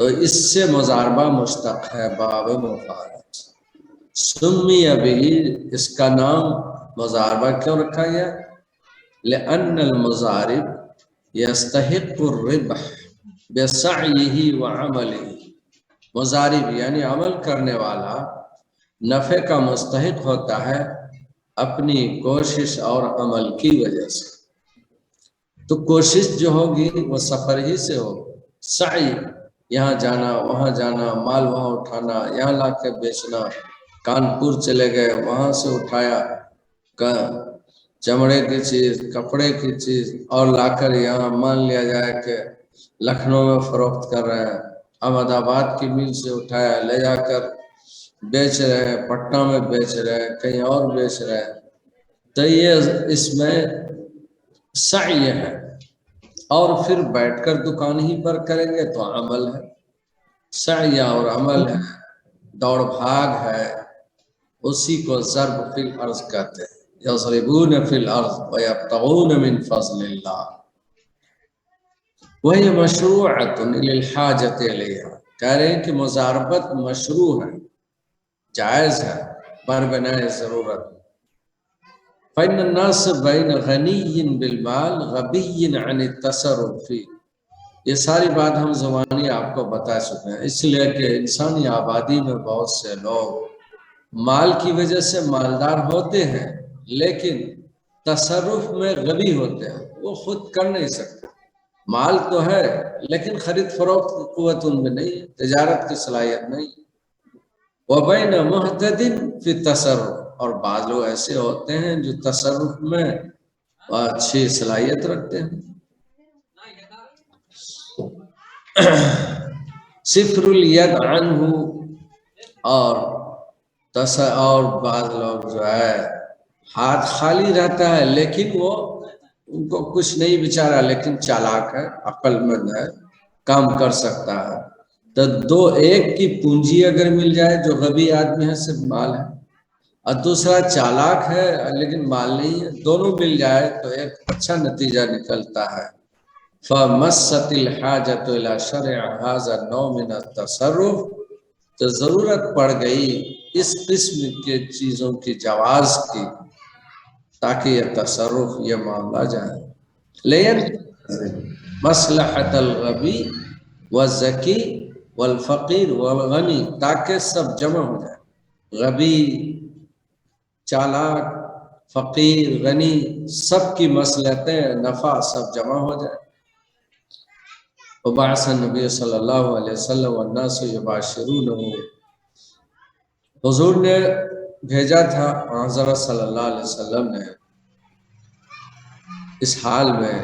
تو اس سے مضاربہ مشتق ہے باب مفارقت. سمی ابھی اس کا نام مضاربہ کیوں رکھا گیا؟ لأن المضارب يستحق الربح بسعیہ وعملہ. مضارب یعنی عمل کرنے والا نفع کا مستحق ہوتا ہے اپنی کوشش اور عمل کی وجہ سے. تو کوشش جو ہوگی وہ سفر ہی سے ہوگی. سعی یہاں جانا وہاں جانا، مال وہاں اٹھانا، یہاں لا کے بیچنا، کانپور چلے گئے وہاں سے اٹھایا چمڑے کی چیز، کپڑے کی چیز اور لا کر یہاں مان لیا جائے کہ لکھنؤ میں فروخت کر رہے ہیں، احمد آباد کی میل سے اٹھایا لے جا کر بیچ رہے ہیں، پٹنہ میں بیچ رہے ہیں، کہیں اور بیچ رہے ہیں. تو یہ اس میں سعی ہے. اور پھر بیٹھ کر دکان ہی پر کریں گے تو عمل ہے. سعی اور عمل ہے، دوڑ بھاگ ہے، اسی کو ضرب فی الارض کہتے ہیں. یضربون فی الارض ویبتغون من فضل اللہ. وہی مشروعۃ للحاجۃ الیہا. کہہ رہے ہیں کہ مضاربت مشروع ہے، جائز ہے بربنائے ضرورت. فإن الناس بین غنی بالمال غبی عن التصرف فی. یہ ساری بات ہم زبانی آپ کو بتا چکے ہیں، اس لیے کہ انسانی آبادی میں بہت سے لوگ مال کی وجہ سے مالدار ہوتے ہیں لیکن تصرف میں غبی ہوتے ہیں، وہ خود کر نہیں سکتے. مال تو ہے لیکن خرید فروخت کی قوت ان میں نہیں ہے، تجارت کی صلاحیت نہیں. وبین محتد فی التصرف. اور بعض لوگ ایسے ہوتے ہیں جو تصرف میں اچھی صلاحیت رکھتے ہیں. صفر الید عنہ. اور بعض لوگ جو ہے ہاتھ خالی رہتا ہے لیکن وہ ان کو کچھ نہیں بیچارہ، لیکن چالاک ہے، عقل مند ہے، کام کر سکتا ہے. تو ایک کی پونجی اگر مل جائے، جو غبی آدمی ہے صرف مال ہے اور دوسرا چالاک ہے لیکن مال نہیں ہے، دونوں مل جائے تو ایک اچھا نتیجہ نکلتا ہے. فَمَسَّتِ الْحَاجَةُ إِلَى شَرْعِ هَذَا النَّوْعِ مِنَ التَّصَرُّفِ. تو ضرورت پڑ گئی اس قسم کے چیزوں کی جواز کی تاکہ یہ تصرف، یہ معاملہ جائے. لیکن مصلحت الغبی والذکی والفقیر والغنی، تاکہ سب جمع ہو جائے. غبی، چالاک، فقیر، غنی، سب کی مصلحتیں، نفع سب جمع ہو جائے. وبعث النبی صلی اللہ علیہ وسلم والناس یباشرونہ. حضور نے بھیجا تھا حضرت صلی اللہ علیہ وسلم نے اس حال میں،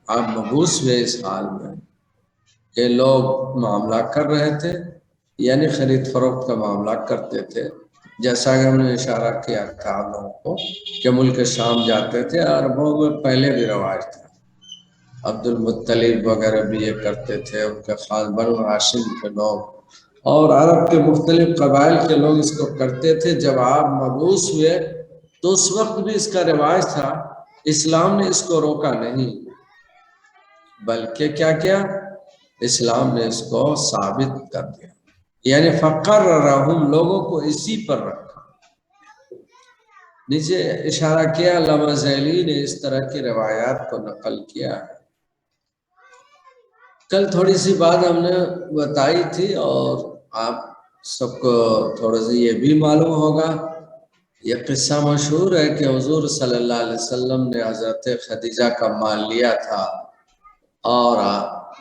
آپ مبعوث ہوئے اس حال میں کہ لوگ معاملہ کر رہے تھے، یعنی خرید فروخت کا معاملہ کرتے تھے. جیسا کہ ہم نے اشارہ کیا تھا آپ لوگوں کو کہ ملک شام جاتے تھے، عربوں میں پہلے بھی رواج تھا. عبد المطلب وغیرہ بھی یہ کرتے تھے، ان کے خاص بنو ہاشم کے لوگ اور عرب کے مختلف قبائل کے لوگ اس کو کرتے تھے. جب آپ مبعوث ہوئے تو اس وقت بھی اس کا رواج تھا. اسلام نے اس کو روکا نہیں، بلکہ کیا کیا؟ اسلام نے اس کو ثابت کر دیا، یعنی فقررہم، لوگوں کو اسی پر رکھا. نیچے اشارہ کیا، علامہ ذیلی نے اس طرح کی روایات کو نقل کیا ہے. کل تھوڑی سی بات ہم نے بتائی تھی اور آپ سب کو تھوڑا سا یہ بھی معلوم ہوگا. یہ قصہ مشہور ہے کہ حضور صلی اللہ علیہ وسلم نے حضرت خدیجہ کا مال لیا تھا اور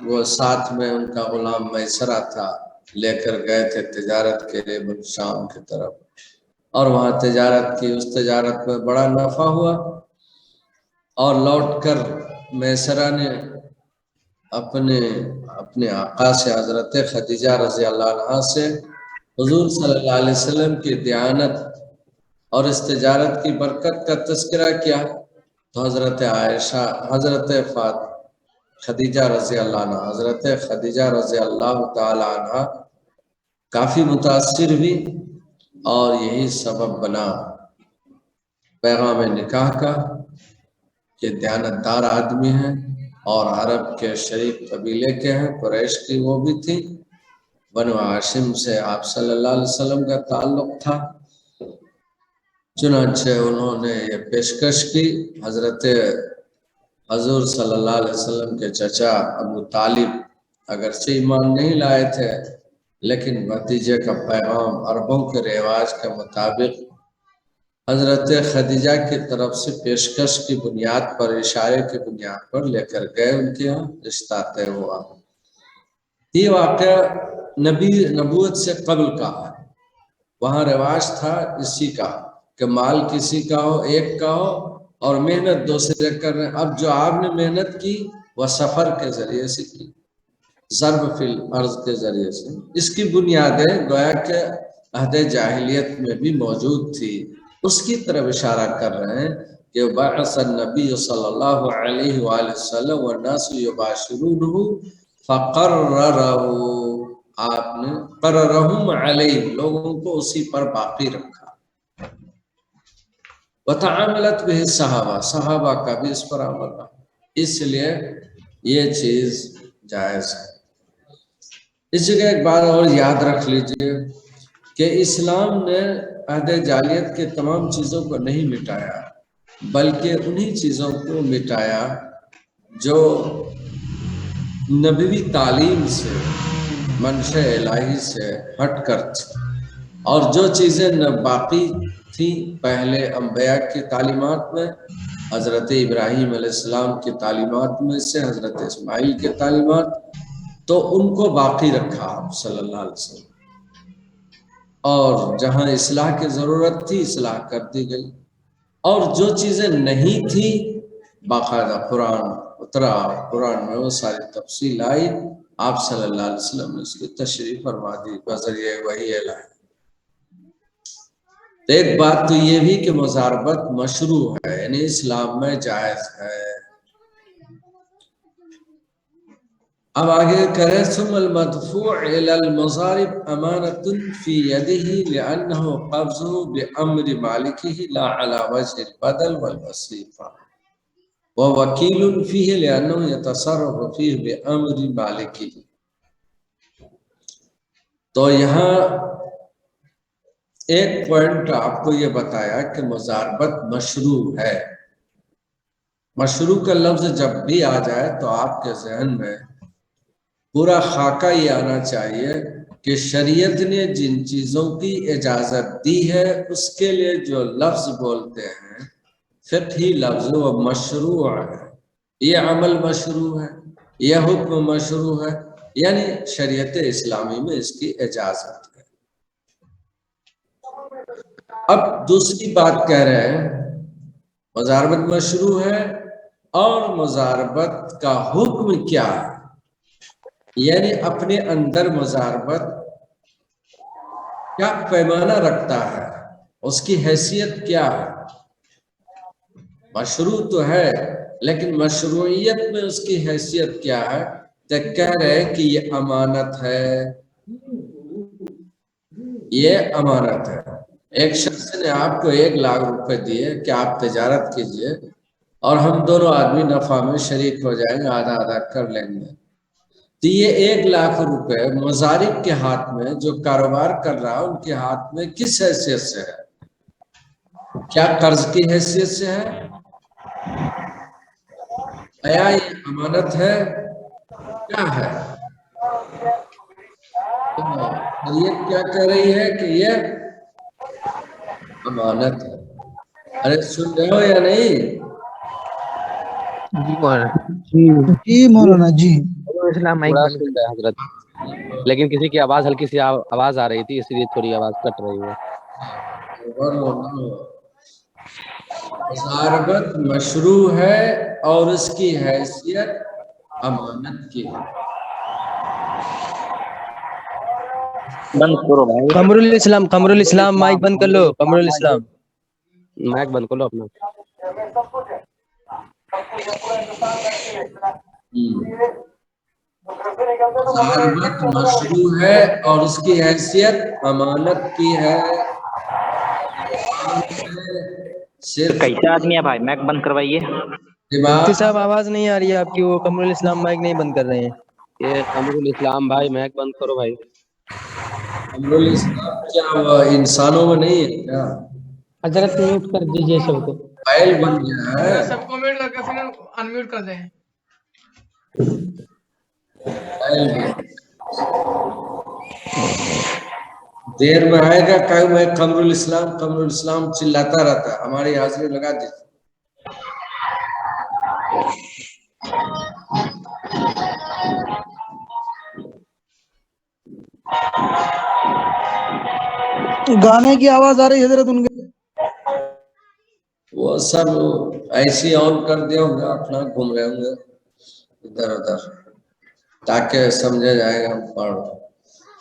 وہ ساتھ میں ان کا غلام میسرہ تھا، لے کر گئے تھے تجارت کے لیے شام کی طرف، اور وہاں تجارت کی. اس تجارت میں بڑا نفع ہوا اور لوٹ کر میسرہ نے اپنے آقا سے، حضرت خدیجہ رضی اللہ عنہا سے، حضور صلی اللہ علیہ وسلم کی دیانت اور اس تجارت کی برکت کا تذکرہ کیا. تو حضرت عائشہ، خدیجہ رضی اللہ عنہ، حضرت خدیجہ رضی اللہ تعالی عنہ کافی متاثر ہوئی اور یہی سبب بنا پیغام نکاح کا کہ دیانتدار آدمی ہیں اور عرب کے شریف قبیلے کے ہیں، قریش کی وہ بھی تھی بنو ہاشم سے آپ صلی اللہ علیہ وسلم کا تعلق تھا، چنانچہ انہوں نے یہ پیشکش کی، حضور صلی اللہ علیہ وسلم کے چچا ابو طالب اگرچہ ایمان نہیں لائے تھے، لیکن بھتیجے کا پیغام عربوں کے رواج کے مطابق حضرت خدیجہ کی طرف سے پیشکش کی بنیاد پر، اشارے کی بنیاد پر لے کر گئے، ان کے یہاں رشتہ طے ہوا۔ یہ واقعہ نبوت سے قبل کا ہے، وہاں رواج تھا اسی کا کہ مال کسی کا ہو، ایک کا ہو، اور محنت دوسرے کر رہے ہیں۔ اب جو آپ نے محنت کی وہ سفر کے ذریعے سے کی، ضرب فی الارض کے ذریعے سے، اس کی بنیادیں گویا کہ عہد جاہلیت میں بھی موجود تھی، اس کی طرف اشارہ کر رہے ہیں کہ بعث النبی صلی اللہ علیہ وآلہ وسلم والناس یباشرونہ فقررہ، آپ نے قررہم علیہ، لوگوں کو اسی پر باقی رکھا۔ وتعاملت به صحابہ، صحابہ کا بھی اس پر عمل رہا، اس لیے یہ چیز جائز ہے۔ اس جگہ ایک بات اور یاد رکھ لیجئے کہ اسلام نے عہد جاہلیت کے تمام چیزوں کو نہیں مٹایا، بلکہ انہی چیزوں کو مٹایا جو نبوی تعلیم سے، منشا الہی سے ہٹ کر تھی، اور جو چیزیں باقی تھیں پہلے انبیاء کی تعلیمات میں، حضرت ابراہیم علیہ السلام کی تعلیمات میں سے حضرت اسماعیل کی تعلیمات، تو ان کو باقی رکھا آپ صلی اللہ علیہ وسلم، اور جہاں اصلاح کی ضرورت تھی اصلاح کر دی گئی، اور جو چیزیں نہیں تھی باقاعدہ قرآن اترا، قرآن میں وہ ساری تفصیل آئی، آپ صلی اللہ علیہ وسلم نے اس کی تشریح فرما دی بذریعہ وحی الہی۔ تو ایک بات تو یہ بھی کہ مزاربت مشروع ہے، یعنی اسلام میں جائز ہے۔ اب آگے کریں، ثم المدفوع الى المضارب امانۃ فی یدہ لانہ قبضہ بامر مالکہ لا علی وجہ البدل والوصیفہ ووکیل فیہ لانہ یتصرف فیہ بامر مالکہ۔ تو یہاں ایک پوائنٹ آپ کو یہ بتایا کہ مزاربت مشروع ہے۔ مشروع کا لفظ جب بھی آ جائے تو آپ کے ذہن میں پورا خاکہ یہ آنا چاہیے کہ شریعت نے جن چیزوں کی اجازت دی ہے اس کے لیے جو لفظ بولتے ہیں فقہی لفظ، وہ مشروع ہے، یہ عمل مشروع ہے، یہ حکم مشروع ہے، یعنی شریعت اسلامی میں اس کی اجازت ہے۔ اب دوسری بات کہہ رہے ہیں، مزاربت مشروع ہے، اور مزاربت کا حکم کیا ہے، یعنی اپنے اندر مزاربت کیا پیمانہ رکھتا ہے، اس کی حیثیت کیا ہے۔ مشروع تو ہے لیکن مشروعیت میں اس کی حیثیت کیا ہے، تو کہہ رہے ہیں کہ یہ امانت ہے، یہ امانت ہے۔ ایک شخص نے آپ کو 1,00,000 روپے دیے کہ آپ تجارت کیجئے اور ہم دونوں آدمی نفع میں شریک ہو جائیں گے، آدھا آدھا کر لیں گے، تو یہ 1,00,000 روپے مضارب کے ہاتھ میں، جو کاروبار کر رہا ہے ان کے ہاتھ میں کس حیثیت سے ہے؟ کیا قرض کی حیثیت سے ہے؟ آیا یہ امانت ہے؟ کیا ہے؟ شریعت کیا کہہ رہی ہے کہ یہ امانت ہے۔ ارے سن رہے ہو یا نہیں؟ جی مولانا جی۔ حضرت لیکن کسی کی آواز، ہلکی سی آواز آ رہی تھی، اس لیے تھوڑی آواز کٹ رہی ہے۔ مزاربت مشروع ہے اور اس کی حیثیت امانت کی ہے۔ بند کرو بھائی، قمر الاسلام مائک بند کر لو، قمر الاسلام مائک بند کر لو اپنا۔ مزاربت مشروع ہے اور اس کی حیثیت امانت کی ہے۔ صرف کیسے آدمی ہے بھائی، مائک بند کروائیے۔ مفتی صاحب آواز نہیں آ رہی ہے آپ کی، وہ قمر الاسلام مائک نہیں بند کر رہے ہیں۔ یہ قمر الاسلام بھائی مائک بند کرو بھائی۔ कमरुल इस्लाम क्या वो इंसानों में नहीं है क्या? हजरत म्यूट कर दीजिए सबको। फाइल बन गया है। सबको म्यूट करके फिर अनम्यूट कर दें। फाइल बन देर में आएगा। कल मैं कमरुल इस्लाम चिल्लाता रहता है। हमारी हाजिरी लगा दीजिए। गाने की आवाज आ रही है हजरत उनके। वो सब ऐसी ऑन कर दिए होंगे, अपना घूम रहे होंगे इधर उधर, ताकि समझा जाएगा हम पढ़।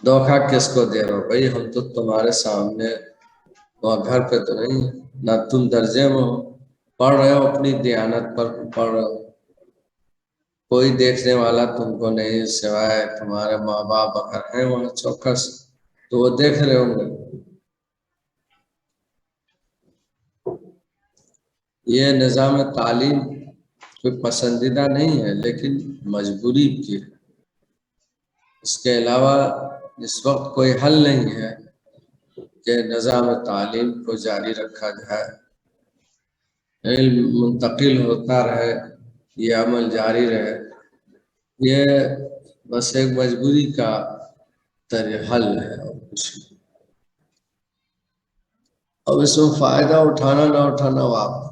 धोखा किसको दे रहे हो भाई? हम तो तुम्हारे सामने वहाँ घर पे तो नहीं, ना तुम दर्जे में हो, पढ़ रहे हो अपनी दयानत पर पढ़ रहे हो। कोई देखने वाला तुमको नहीं, सिवाय तुम्हारे माँ बाप अगर हैं वहाँ चौकस, तो वो देख रहे होंगे। ये निज़ाम तालीम कोई पसंदीदा नहीं है, लेकिन मजबूरी की है। इसके अलावा इस वक्त कोई हल नहीं है कि निज़ाम तालीम को जारी रखा जाए, इल्म मुंतकिल होता रहे, ये अमल जारी रहे। ये बस एक मजबूरी का हल है और कुछ नहीं। अब इसमें फायदा उठाना ना उठाना वो आपका।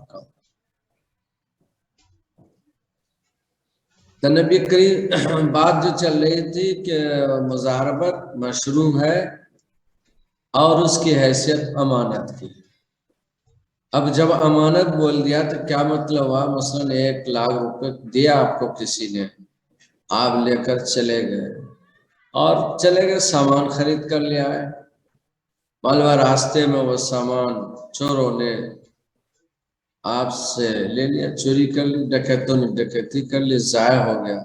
तो नबी करीम बात जो चल रही थी कि मुज़ारबत मशरू है और उसकी हैसियत अमानत की। अब जब अमानत बोल दिया तो क्या मतलब हुआ? मसलन 1 लाख रुपए दिया आपको किसी ने, आप लेकर चले गए और चले गए, सामान खरीद कर ले आए। मालवा रास्ते में वो सामान चोरों ने आपसे ले लिया, चोरी कर ली, डकैतों ने डकैती कर ली, जाया हो गया।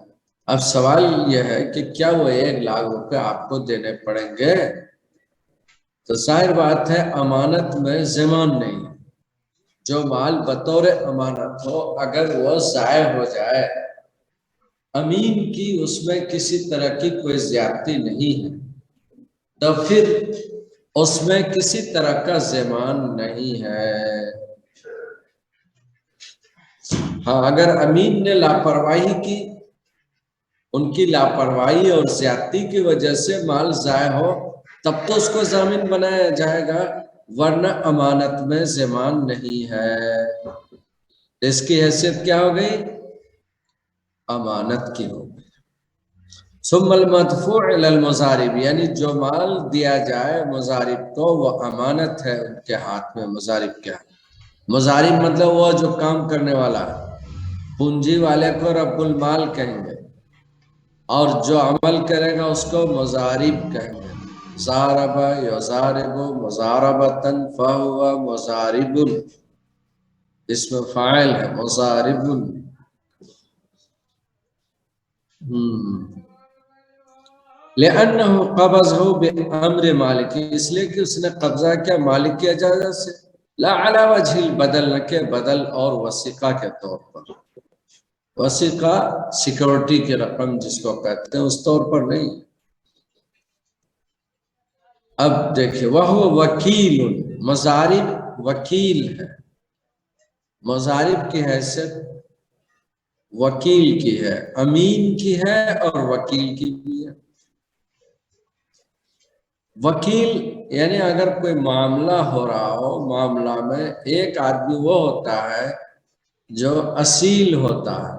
अब सवाल यह है कि क्या वो 1 लाख रुपए आपको देने पड़ेंगे? तो जाहिर बात है अमानत में ज़मान नहीं। जो माल बतौर अमानत हो, अगर वो ज़ाया हो जाए, अमीन की उसमें किसी तरह की कोई ज्यादती नहीं है, तो फिर उसमें किसी तरह का ज़मान नहीं है। हाँ, अगर अमीन ने लापरवाही की, उनकी लापरवाही और ज्यादती की वजह से माल ज़ाया हो, तब तो उसको जामिन बनाया जाएगा, वरना अमानत में ज़मान नहीं है। इसकी हैसियत क्या हो गई? अमानत की हो गई। सुम्मल मदफू इलल मुज़ारिब, यानी जो माल दिया जाए मुज़ारिब को, वो अमानत है उनके हाथ में। मुज़ारिब क्या है? मुज़ारिब मतलब वो जो काम करने वाला है। पूंजी वाले को रब्बुल माल कहेंगे और जो अमल करेगा उसको मुज़ारिब कहेंगे। ज़ारबा युज़ारिबु मुज़ारबतन फहुवा मुज़ारिबुन, इसमें फ़ाइल है मुज़ारिबुन। लिअन्नहु क़बज़हु बिअम्रि मालिक, इसलिए कि उसने कब्जा किया मालिक की इजाज़त से। ला अला वजहिल बदल, न के बदल और वसीक़ा के तौर पर। वसीक़ा सिक्योरिटी की रकम जिसको कहते हैं, उस तौर पर नहीं। अब देखिए, वह वकील, मुज़ारिब वकील है। मुज़ारिब की हैसियत वकील की है, अमीन की है और वकील की भी है। वकील यानी अगर कोई मामला हो रहा हो, मामला में एक आदमी वो होता है जो असील होता है,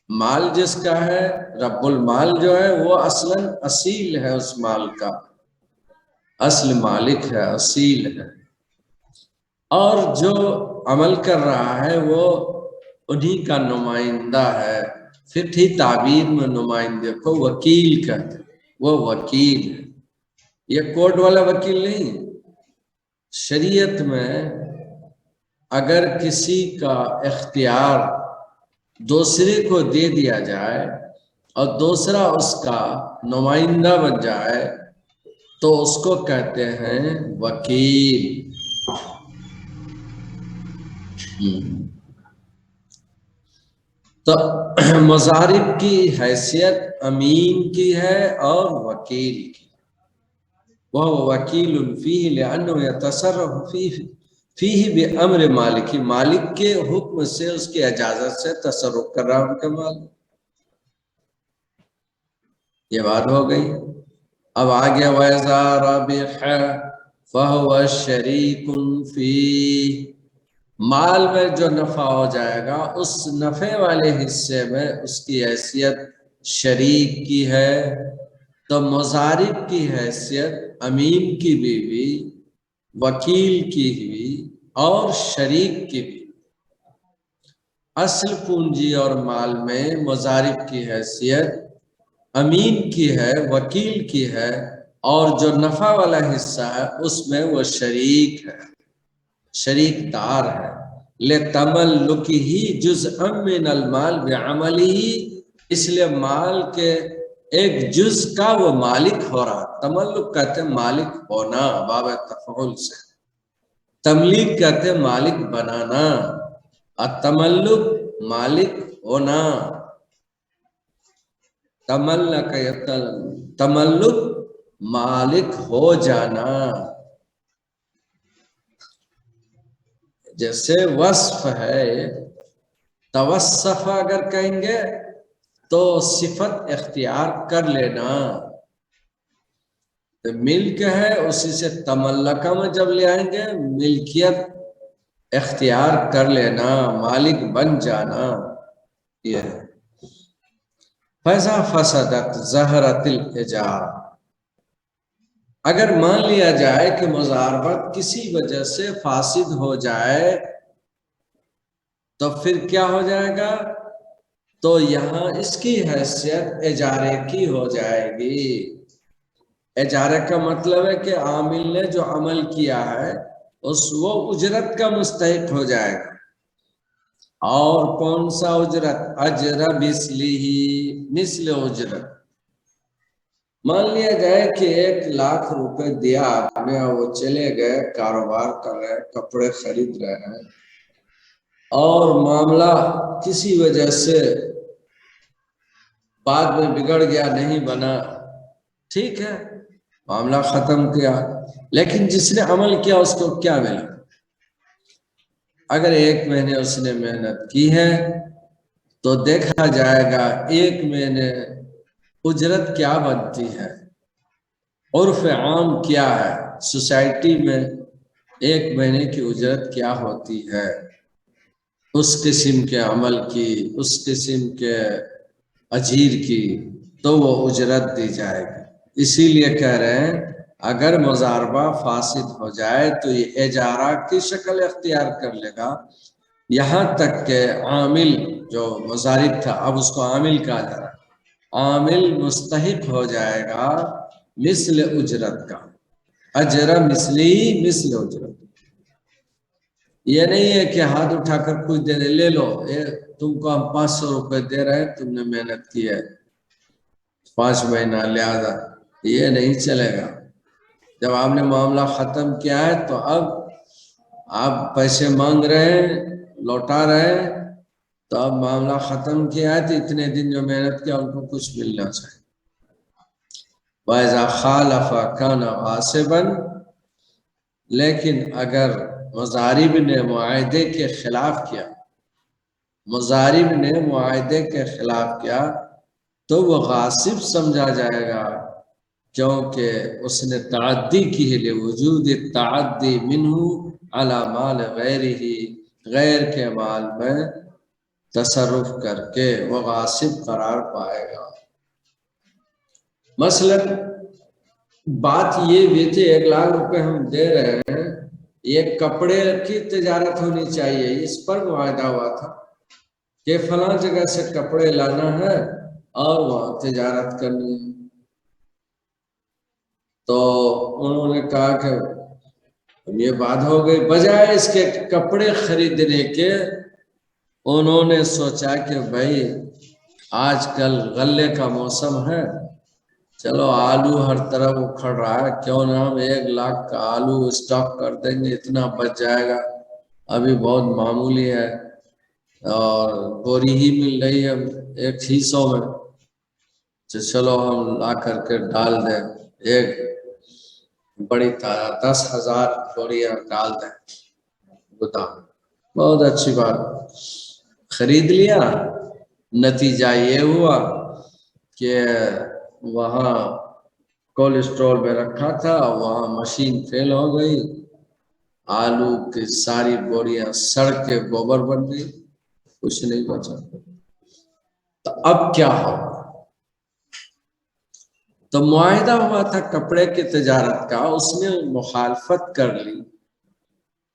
माल जिसका है, रब्बुल माल जो है वो असलन असील है, उस माल का असल मालिक है, असील है। और जो अमल कर रहा है वो उन्हीं का नुमाइंदा है। फिक्ही ताबीर में नुमाइंदे को वकील कहते हैं, वो वकील है। ये कोर्ट वाला वकील नहीं। शरीयत में अगर किसी का इख्तियार दूसरे को दे दिया जाए और दूसरा उसका नुमाइंदा बन जाए, तो उसको कहते हैं वकील। तो मुज़ारिब की हैसियत अमीन की है और वकील की। वह वकील फीह लिअन्नहु यतसर्रफ़ु फीह बिअम्र मालिक, मालिक के हुक्म से उसकी इजाजत से तसर्रुफ कर रहा उनके माल। ये बात हो गई। अब आगे वैज़ा रबिह फहुव शरीकुन फीह, माल में जो नफा हो जाएगा उस नफे वाले हिस्से में उसकी हैसियत शरीक की है। तो मुजारिब की हैसियत अमीन की बीवी, वकील की भी और शरीक की भी। असल पूंजी और माल में मुजारिब की हैसियत अमीन की है, वकील की है, और जो नफा वाला हिस्सा है उसमें वो शरीक है, शरीकदार है। ले तमल्लुकिही जुज़अम मिनल माल बिअमलिही, इसलिए माल के एक जुज का वो मालिक हो रहा। तमल्लुक कहते हैं मालिक होना, बाब तफऊल से। तमलीक कहते हैं मालिक बनाना, और तमल्लुक मालिक होना। तमल्लुक मालिक हो जाना। जैसे वस्फ है, तवस्सफ अगर कहेंगे तो सिफत इख्तियार कर लेना। तो मिल्क है, उसी से तमल्लका में जब ले आएंगे मिल्कियत इख्तियार कर लेना, मालिक बन जाना। ये है फैजा फसदत ज़हरतिल इजारा, अगर मान लिया जाए कि मुजारबत किसी वजह से फासिद हो जाए तो फिर क्या हो जाएगा? तो यहाँ इसकी हैसियत इजारे की हो जाएगी। इजारे का मतलब है कि आमिल ने जो अमल किया है वो उजरत का मुस्तहिक हो जाएगा। और कौन सा उजरत? अजर बिस्लिही, मिस्ल उजरत। मान लिया जाए कि 1,00,000 रुपए दिया आपने, वो चले गए, कारोबार कर रहे, कपड़े खरीद रहे हैं, और मामला किसी वजह से बाद में बिगड़ गया, नहीं बना, ठीक है, मामला खत्म किया, लेकिन जिसने अमल किया उसको क्या मिला? अगर 1 महीने उसने मेहनत की है तो देखा जाएगा 1 महीने उजरत क्या बनती है, उर्फ आम क्या है, सोसाइटी में 1 महीने की उजरत क्या होती है, उस किस्म के अमल की, उस किस्म के अजीर की, तो वो उजरत दी जाएगी। इसीलिए कह रहे हैं अगर मुजारबा फासिद हो जाए तो ये एजारा की शक्ल इख्तियार कर लेगा। यहाँ तक के आमिल जो मुजारिब था, अब उसको आमिल कहा जा रहा है, आमिल मुस्तहिक हो जाएगा मिस्ल उजरत का। अजरा मिस्ली मिस्ल उजरत। ये नहीं है कि हाथ उठाकर कुछ दे दे, ले लो, ये तुमको हम 500 रुपए दे रहे हैं, तुमने मेहनत की है 5 महीना, लिहाजा ये नहीं चलेगा। जब आपने मामला खत्म किया है तो अब आप पैसे मांग रहे हैं, लौटा रहे हैं, तो अब मामला खत्म किया है तो इतने दिन जो मेहनत किया उनको कुछ मिलना चाहिए। वैज़ा खालफा काना गासिबन, लेकिन अगर मुजारिब ने मुआहदे के खिलाफ किया, मुजारिब ने मुआहदे के खिलाफ किया तो वो गासिब समझा जाएगा, क्योंकि उसने ताअद्दी की है, लिवजूद ताअद्दी मिन्हु अला माल गैरिही, गैर के माल में तसर्रुफ करके वो गासिब करार पाएगा। मसलन बात ये भी थी, 1,00,000 रुपए हम दे रहे हैं, ये कपड़े की तिजारत होनी चाहिए, इस पर वायदा हुआ था कि फलां जगह से कपड़े लाना है और वहां तिजारत करनी है। तो उन्होंने कहा कि ये बात हो गई, बजाय इसके कपड़े खरीदने के उन्होंने सोचा कि भाई आजकल गल्ले का मौसम है, चलो आलू हर तरफ उखड़ रहा है, क्यों ना हम 1,00,000 का आलू स्टॉक कर देंगे, इतना बच जाएगा, अभी बहुत मामूली है और बोरी ही मिल रही है 100 में, तो चलो हम ला करके डाल दें। एक बड़ी ताजा 10,000 बोरियां डाल दें गोदाम। बहुत अच्छी बात, खरीद लिया। नतीजा ये हुआ कि वहाँ कोल्ड स्टोर में रखा था, वहाँ मशीन फेल हो गई, आलू की सारी बोरियां सड़ के गोबर बन गई, कुछ नहीं बचा। तो अब क्या होगा? तो मुआहिदा हुआ था कपड़े की तजारत का, उसने मुखालफत कर ली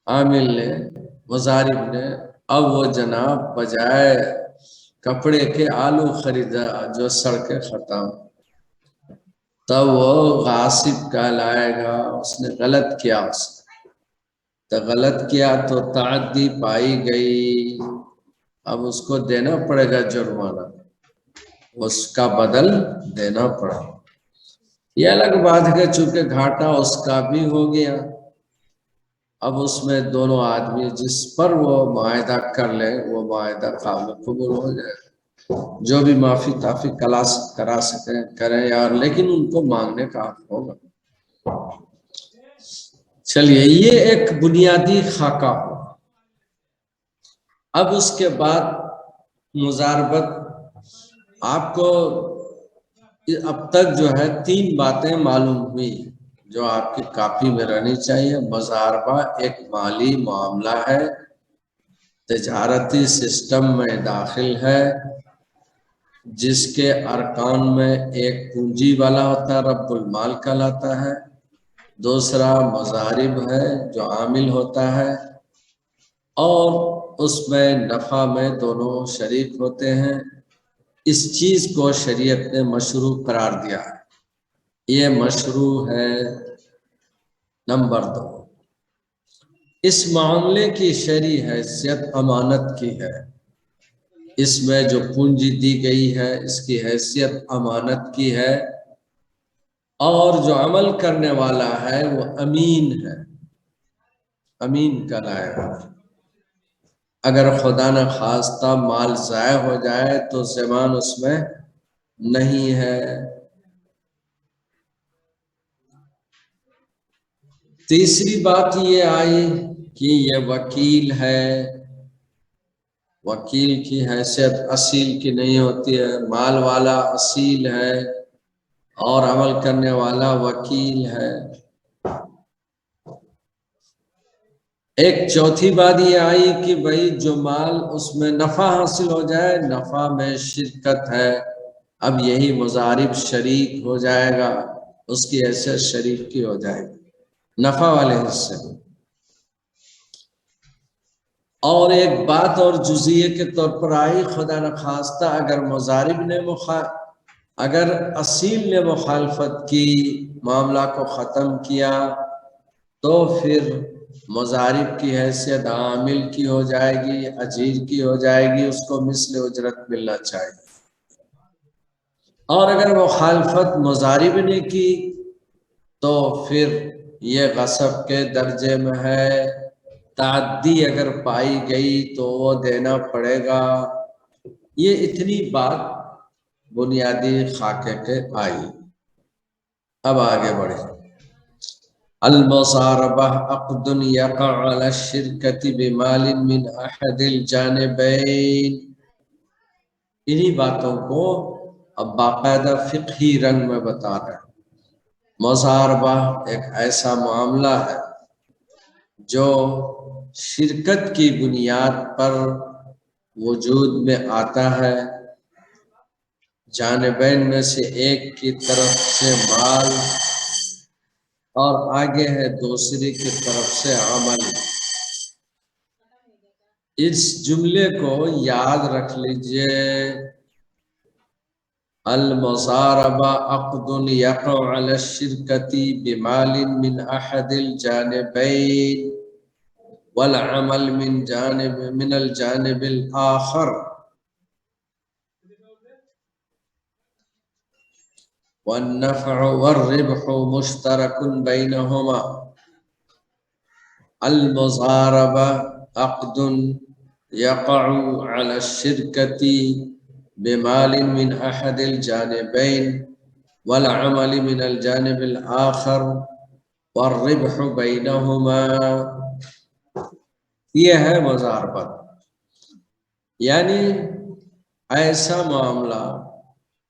आमिल ने, मुजारिब ने। अब वो जनाब बजाय कपड़े के आलू खरीदा जो सड़के खत्म, तब वो गासिब कहलाएगा, उसने गलत किया। उसने तो गलत किया तो ताअद्दी पाई गई, अब उसको देना पड़ेगा जुर्माना, उसका बदल देना पड़ा। ये अलग बात है, चूंकि घाटा उसका भी हो गया। अब उसमें दोनों आदमी जिस पर वो मुआहिदा कर ले वो मुआहिदा काबिल कबूल हो जाए। जो भी माफी ताफी करा सकें करें यार, लेकिन उनको मांगने का हक होगा। चलिए, ये एक बुनियादी खाका हो। अब उसके बाद मुजारबत, आपको अब तक जो है 3 बातें मालूम हुई जो आपकी कॉपी में रहनी चाहिए। मुजारबा एक माली मामला है, तजारती सिस्टम में दाखिल है, जिसके अरकान में एक पूंजी वाला होता है, रब्बुल माल कहलाता है। दूसरा मुजारिब है जो आमिल होता है, और उसमें नफा में दोनों शरीक होते हैं। इस चीज को शरीयत ने मशरू करार दिया है। ये मशरू है। नंबर 2, इस मामले की शरई हैसियत अमानत की है। इसमें जो पूंजी दी गई है इसकी हैसियत अमानत की है, और जो अमल करने वाला है वो अमीन है, अमीन कहलाएगा। अगर खुदा न खास्ता माल ज़ाया हो जाए तो ज़मान उसमें नहीं है। तीसरी बात ये आई कि ये वकील है, वकील की हैसियत असील की नहीं होती है। माल वाला असील है और अमल करने वाला वकील है। एक चौथी बात ये आई कि भाई जो माल उसमें नफा हासिल हो जाए, नफा में शिरकत है। अब यही मुजारिब शरीक हो जाएगा, उसकी हैसियत शरीक की हो जाएगी नफा वाले हिस्से में। और एक बात और जुजिये के तौर पर आई, खुदा न खास्ता अगर मुजारिब ने अगर असील ने मुखालफत की, मामला को ख़त्म किया, तो फिर मुजारिब की हैसियत आमिल की हो जाएगी, अजीर की हो जाएगी, उसको मिस्ल उजरत मिलना चाहिए। और अगर मुखालफत मुजारिब ने की तो फिर ये गसब के दर्जे में है। ताद्दी अगर पाई गई तो वो देना पड़ेगा। ये इतनी बात बुनियादी खाके के आई। अब आगे बढ़े। अल-मुज़ारबा अक़्दुन यक़अ अला शिरकति बिमालिन मिन अहदिल जानिबैन। इन्हीं बातों को अब बाकायदा फ़िक़ही रंग में बता रहे हैं। मुज़ारबा एक ऐसा मामला है जो शिरकत की बुनियाद पर वजूद में आता है। जानिबैन में से एक की तरफ से माल और आगे है दूसरी की तरफ से अमल। इस जुमले को याद रख लीजिए। अल-मुज़ारबा अक़्दुन यक़अ अला शिरकति बिमालिन मिन अहदिल जानिबैन वल अमल मिनल जानिबिल आखर वन्नफ़अ वर्रिब्हु मुश्तरकुन बैनहुमा। अल-मुज़ारबा अक़्दुन यक़अ अला शिरकति बिमालिन मिन अहदिल जानिबैन वल अमल मिनल जानिबिल आखर والربح بینہما، یہ ہے مزاربت، یعنی ایسا معاملہ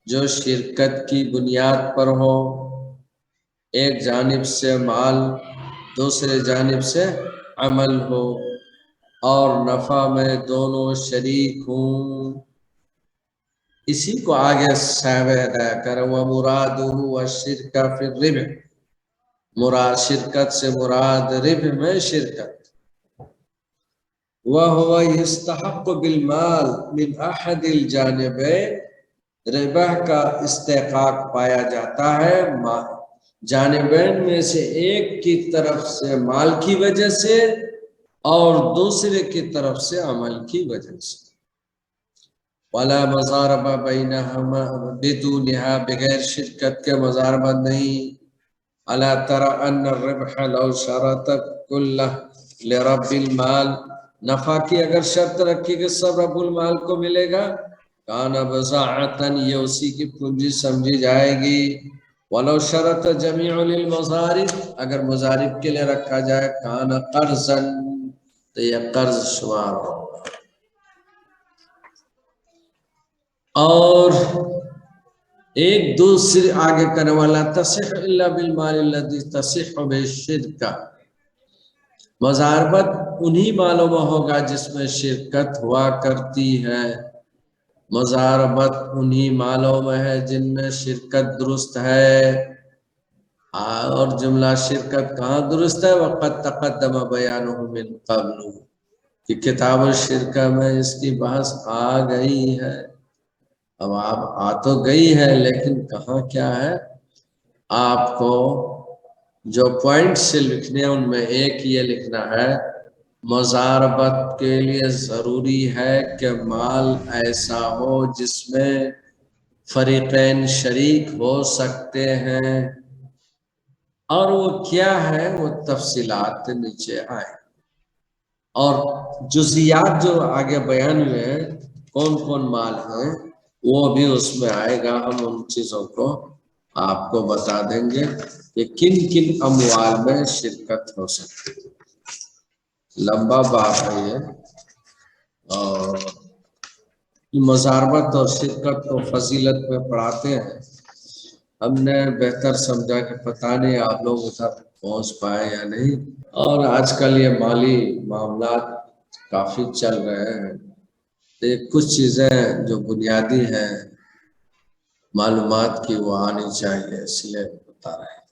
جو شرکت کی بنیاد پر ہو، ایک جانب سے مال دوسرے جانب سے عمل ہو اور نفع میں دونوں شریک ہوں، اسی کو آگے صاحب ہدایہ کر وَمُرَادُهُ وَالشِّرْكَ فِي الرِّبْحِ، مراد شرکت سے مراد ربح میں شرکت، وَهُوَ يُسْتَحَقُّ بِالْمَال مِنْ أَحَدِ الْجَانِبَيْنِ، ربح کا استحقاق پایا جاتا ہے جانبین میں سے ایک کی طرف سے مال کی وجہ سے اور دوسرے کی طرف سے عمل کی وجہ سے، وَلَا مَزَارَبَ بَيْنَهُمَا بِدُونِهَا، بغیر شرکت کے مزاربت نہیں، أَلَا تَرَ أَنَّ الرِّبْحَ لَوْ شَرَطَ كُلَّهُ لِرَبِّ الْمَالِ، نفع کی اگر شرط رکھی کہ سب رب المال کو ملے گا، کَانَ بَضَاعَةً، یہ اسی کی پونجی سمجھی جائے گی، وَلَوْ شَرَطَ جَمِيعُ لِلْمَزَارِبِ، اگر مزارب کے لئے رکھا جائے، کَانَ قَرْضًا، تو یہ قرض شمار ہوگا۔ اور ایک دوسری آگے کرنے والا تصح الا بالمال الذي تصح بالشرکہ، مزاربت انہی مالوں میں ہوگا جس میں شرکت ہوا کرتی ہے، مزاربت انہی مالوں میں ہے جن میں شرکت درست ہے، اور جملہ شرکت کہاں درست ہے؟ وقد تقدم بیانہ من قبل، کہ کتاب الشرکہ میں اس کی بحث آ گئی ہے، اب آپ آ تو گئی ہے لیکن کہاں کیا ہے، آپ کو جو پوائنٹ سے لکھنے ہیں ان میں ایک یہ لکھنا ہے، مزاربت کے لیے ضروری ہے کہ مال ایسا ہو جس میں فریقین شریک ہو سکتے ہیں، اور وہ کیا ہے وہ تفصیلات نیچے آئے، اور جزیات جو آگے بیان ہوئے ہیں کون کون مال ہیں وہ بھی اس میں آئے گا، ہم ان چیزوں کو آپ کو بتا دیں گے کہ کن کن اموال میں شرکت ہو سکتی ہے۔ لمبا باب ہے یہ، اور مزاربت اور شرکت کو فضیلت میں پڑھاتے ہیں، ہم نے بہتر سمجھا کہ پتہ نہیں آپ لوگ ادھر پہنچ پائے یا نہیں، اور آج کل یہ مالی معاملات کافی چل رہے ہیں، کچھ چیزیں جو بنیادی ہیں معلومات کی وہ آنی چاہیے، اس لیے بتا رہے ہیں۔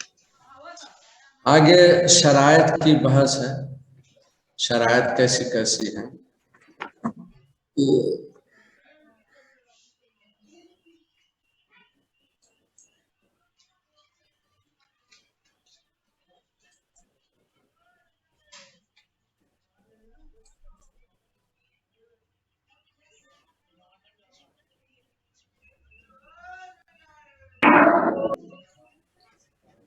آگے شرائط کی بحث ہے، شرائط کیسی کیسی ہیں،